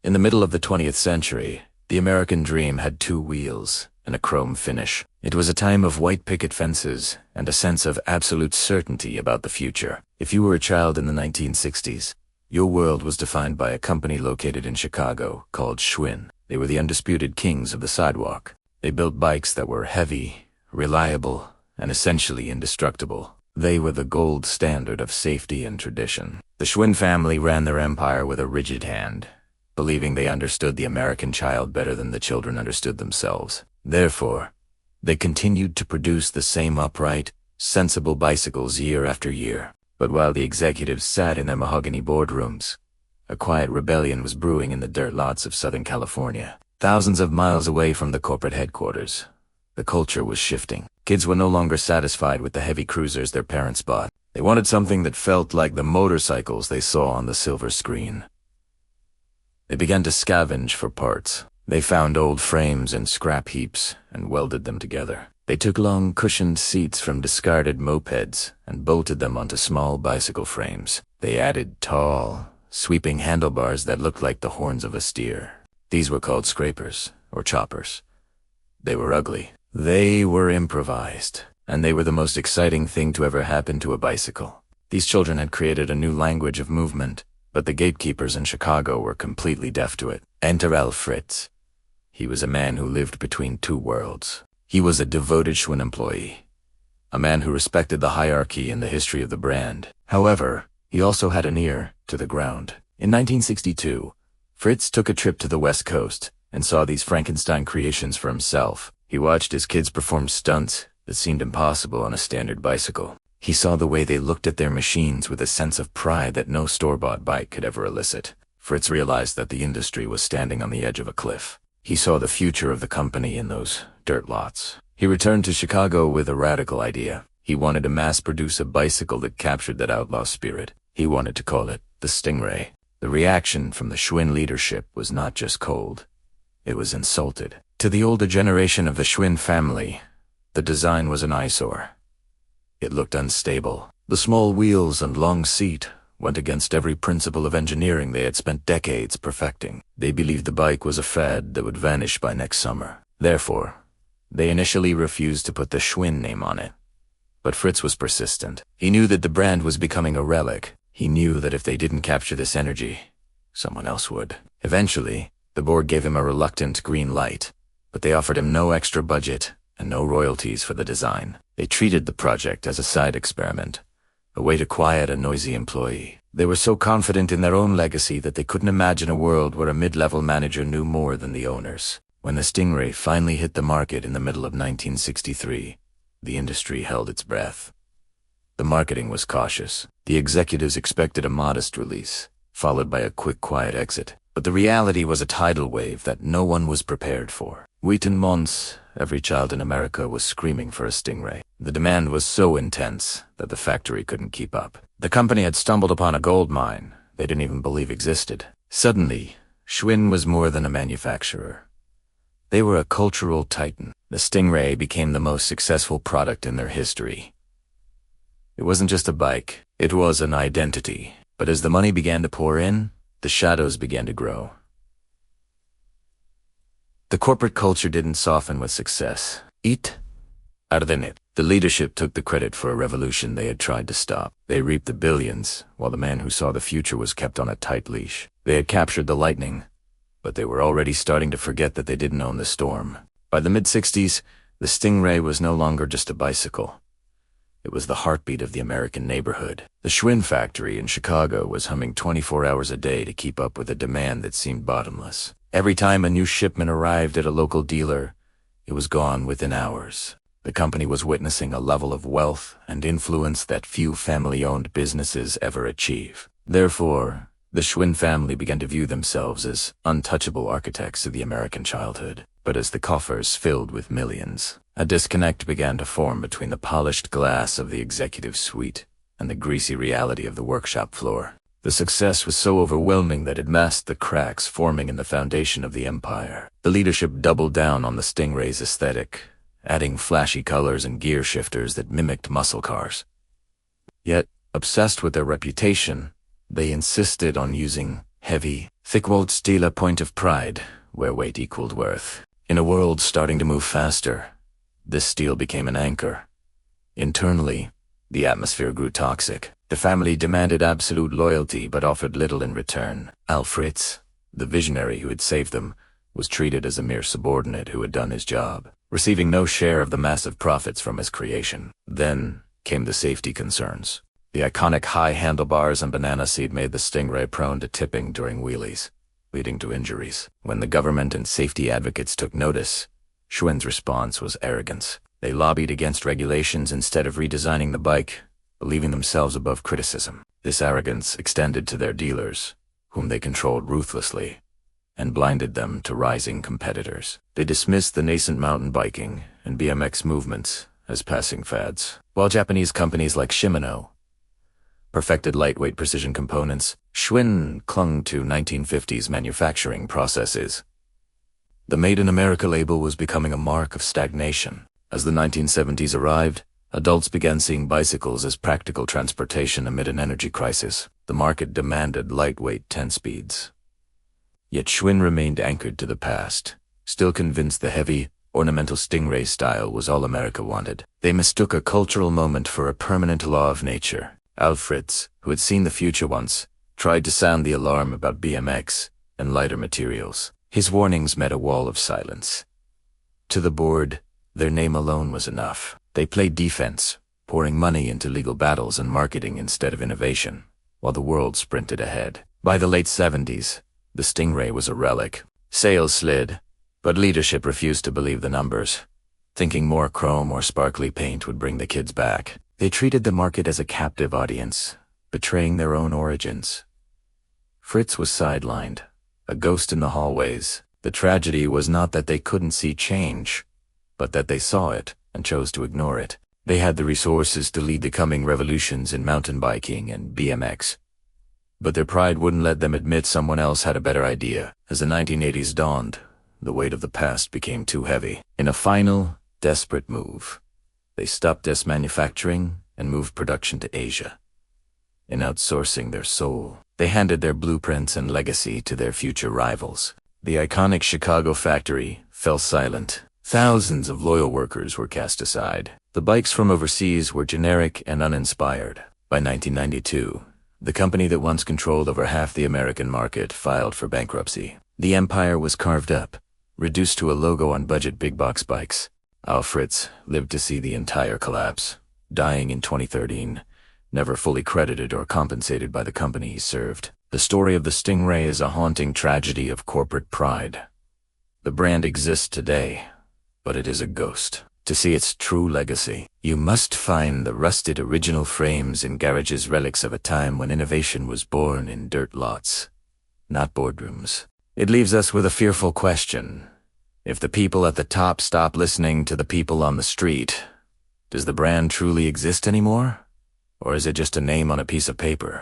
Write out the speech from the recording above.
In the middle of the 20th century, the American dream had two wheels and a chrome finish. It was a time of white picket fences and a sense of absolute certainty about the future. If you were a child in the 1960s, your world was defined by a company located in Chicago called Schwinn. They were the undisputed kings of the sidewalk. They built bikes that were heavy, reliable, and essentially indestructible. They were the gold standard of safety and tradition. The Schwinn family ran their empire with a rigid hand, believing they understood the American child better than the children understood themselves. Therefore, they continued to produce the same upright, sensible bicycles year after year. But while the executives sat in their mahogany boardrooms, a quiet rebellion was brewing in the dirt lots of Southern California. Thousands of miles away from the corporate headquarters, the culture was shifting. Kids were no longer satisfied with the heavy cruisers their parents bought. They wanted something that felt like the motorcycles they saw on the silver screen. They began to scavenge for parts. They found old frames in scrap heaps and welded them together. They took long cushioned seats from discarded mopeds and bolted them onto small bicycle frames. They added tall, sweeping handlebars that looked like the horns of a steer. These were called scrapers, or choppers. They were ugly. They were improvised, and they were the most exciting thing to ever happen to a bicycle. These children had created a new language of movement, but the gatekeepers in Chicago were completely deaf to it. Enter Fritz. He was a man who lived between two worlds. He was a devoted Schwinn employee, a man who respected the hierarchy and the history of the brand. However, he also had an ear to the ground. In 1962, Fritz took a trip to the West Coast and saw these Frankenstein creations for himself. He watched his kids perform stunts that seemed impossible on a standard bicycle. He saw the way they looked at their machines with a sense of pride that no store-bought bike could ever elicit. Fritz realized that the industry was standing on the edge of a cliff. He saw the future of the company in those dirt lots. He returned to Chicago with a radical idea. He wanted to mass-produce a bicycle that captured that outlaw spirit. He wanted to call it the Stingray. The reaction from the Schwinn leadership was not just cold. It was insulted. To the older generation of the Schwinn family, the design was an eyesore. It looked unstable. The small wheels and long seat went against every principle of engineering they had spent decades perfecting. They believed the bike was a fad that would vanish by next summer. Therefore, they initially refused to put the Schwinn name on it. But Fritz was persistent. He knew that the brand was becoming a relic. He knew that if they didn't capture this energy, someone else would. Eventually, the board gave him a reluctant green light, but they offered him no extra budget and no royalties for the design. They treated the project as a side experiment, a way to quiet a noisy employee. They were so confident in their own legacy that they couldn't imagine a world where a mid-level manager knew more than the owners. When the Stingray finally hit the market in the middle of 1963, the industry held its breath. The marketing was cautious. The executives expected a modest release, followed by a quick, quiet exit. But the reality was a tidal wave that no one was prepared for. Within months, every child in America was screaming for a Stingray. The demand was so intense that the factory couldn't keep up. The company had stumbled upon a gold mine they didn't even believe existed. Suddenly, Schwinn was more than a manufacturer. They were a cultural titan. The Stingray became the most successful product in their history. It wasn't just a bike, it was an identity. But as the money began to pour in, the shadows began to grow. The corporate culture didn't soften with success. Eat out of the net. The leadership took the credit for a revolution they had tried to stop. They reaped the billions, while the man who saw the future was kept on a tight leash. They had captured the lightning, but they were already starting to forget that they didn't own the storm. By the mid-60s, the Stingray was no longer just a bicycle. It was the heartbeat of the American neighborhood. The Schwinn factory in Chicago was humming 24 hours a day to keep up with a demand that seemed bottomless. Every time a new shipment arrived at a local dealer, it was gone within hours. The company was witnessing a level of wealth and influence that few family-owned businesses ever achieve. Therefore, the Schwinn family began to view themselves as untouchable architects of the American childhood. But as the coffers filled with millions, a disconnect began to form between the polished glass of the executive suite and the greasy reality of the workshop floor. The success was so overwhelming that it masked the cracks forming in the foundation of the empire. The leadership doubled down on the Stingray's aesthetic, adding flashy colors and gear shifters that mimicked muscle cars. Yet, obsessed with their reputation, they insisted on using heavy, thick-walled steel, a point of pride, where weight equaled worth. In a world starting to move faster, this steel became an anchor. Internally, the atmosphere grew toxic. The family demanded absolute loyalty but offered little in return. Fritz, the visionary who had saved them, was treated as a mere subordinate who had done his job, receiving no share of the massive profits from his creation. Then came the safety concerns. The iconic high handlebars and banana seat made the Stingray prone to tipping during wheelies, leading to injuries. When the government and safety advocates took notice, Schwinn's response was arrogance. They lobbied against regulations instead of redesigning the bike, believing themselves above criticism. This arrogance extended to their dealers, whom they controlled ruthlessly, and blinded them to rising competitors. They dismissed the nascent mountain biking and BMX movements as passing fads. While Japanese companies like Shimano perfected lightweight precision components, Schwinn clung to 1950s manufacturing processes. The Made in America label was becoming a mark of stagnation. As the 1970s arrived, adults began seeing bicycles as practical transportation amid an energy crisis. The market demanded lightweight 10-speeds. Yet Schwinn remained anchored to the past, still convinced the heavy, ornamental Stingray style was all America wanted. They mistook a cultural moment for a permanent law of nature. Fritz, who had seen the future once, tried to sound the alarm about BMX and lighter materials. His warnings met a wall of silence. To the board, their name alone was enough. They played defense, pouring money into legal battles and marketing instead of innovation, while the world sprinted ahead. By the late 70s, the Stingray was a relic. Sales slid, but leadership refused to believe the numbers, thinking more chrome or sparkly paint would bring the kids back. They treated the market as a captive audience, betraying their own origins. Fritz was sidelined, a ghost in the hallways. The tragedy was not that they couldn't see change, but that they saw it and chose to ignore it. They had the resources to lead the coming revolutions in mountain biking and BMX, but their pride wouldn't let them admit someone else had a better idea. As the 1980s dawned, the weight of the past became too heavy. In a final, desperate move, they stopped manufacturing and moved production to Asia. In outsourcing their soul, they handed their blueprints and legacy to their future rivals. The iconic Chicago factory fell silent. Thousands of loyal workers were cast aside. The bikes from overseas were generic and uninspired. By 1992, the company that once controlled over half the American market filed for bankruptcy. The empire was carved up, reduced to a logo on budget big box bikes. Fritz lived to see the entire collapse, dying in 2013, never fully credited or compensated by the company he served. The story of the Stingray is a haunting tragedy of corporate pride. The brand exists today, but it is a ghost. To see its true legacy, you must find the rusted original frames in garages, relics of a time when innovation was born in dirt lots, not boardrooms. It leaves us with a fearful question. If the people at the top stop listening to the people on the street, does the brand truly exist anymore? Or is it just a name on a piece of paper?